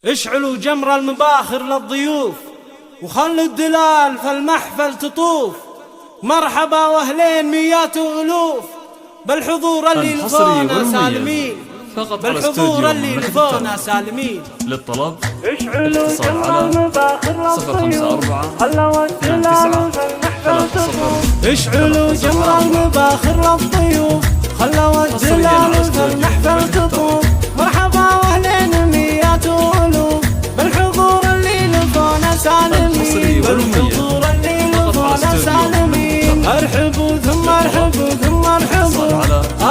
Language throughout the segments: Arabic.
اشعلوا جمر المباخر للضيوف وخلوا الدلال فالمحفل تطوف. مرحبا واهلين ميات والوف بالحضور اللي لفونا سالمين، بالحضور اللي لفونا سالمين. للطلب اشعلوا اتصال جمر على المباخر 054 اشعلوا جمر المباخر للضيوف خلوا الدلال فالمحفل تطوف. مرحبا واهلين ميات والوف بالحضور اللي لفونا سالمين، بالحضور اللي لفونا سالمين. ارحبوا ثم ارحبوا ثم ارحبوا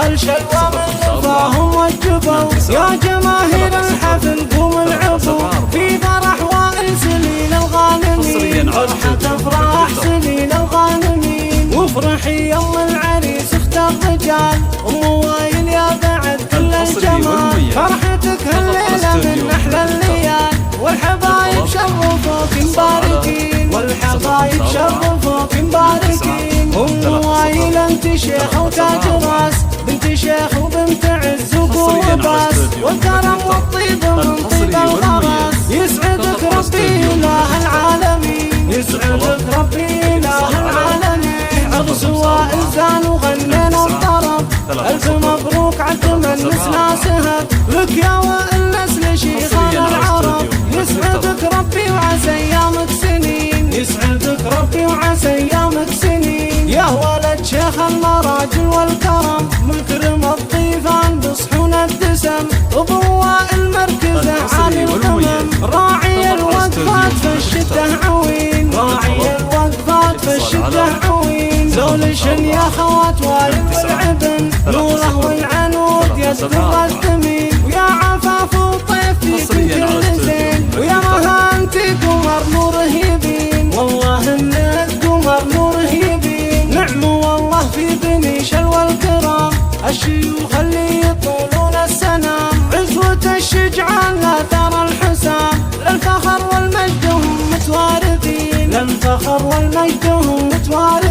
آل شلوى من لفاهم وجبوا. يا جماهير الحفل قوموا العبوا في فرح وائل سليل الغانمين، فرحة افراح سليل الغانمين. وافرحي يم العريس اخت الرجال ام وائل يا بعد كل الجمال. فرحتك هالليلة من احلى الليال والحبايب شرفوك مباركين، والحبايب شرفوك مباركين. ام وائل انت شيخ وتاج راس، بنت شيخ وبنت عز وقوة باس، والكرم والطيب من طيب الغراس. يسعدك ربي اله العالمين، يسعدك ربي اله العالمين. عرس وائل زان وغنينا الطرب، الف مبروك عالتمنس ناسها لك يا وائل نسل شيخان العرب. يسعدك ربي وعسى ايامك سنين، يسعدك ربي وعسى ايامك سنين. يا ولد شيخ المراجل والكرم مكرم الضيفان بصحون الدسم. ابو وائل مركزه عالي القمم، راعي الوقفات في الشده عوين، راعي الوقفات في الشده عوين. زولشن يا خوات وائل والعبن نوره والعنود يسبغ الثمين. ويا عفاف وطيف فيكم كل زين، ويا مهانتي قمر نور هيبين، والله انك قمر نور هيبين. نعم والله في بني شلوى الكرام الشيوخ اللي يطولون السنام. عزوة الشجعان لا ترى الحسام، للفخر والمجد هم متوارثين، للفخر والمجد هم متوارثين.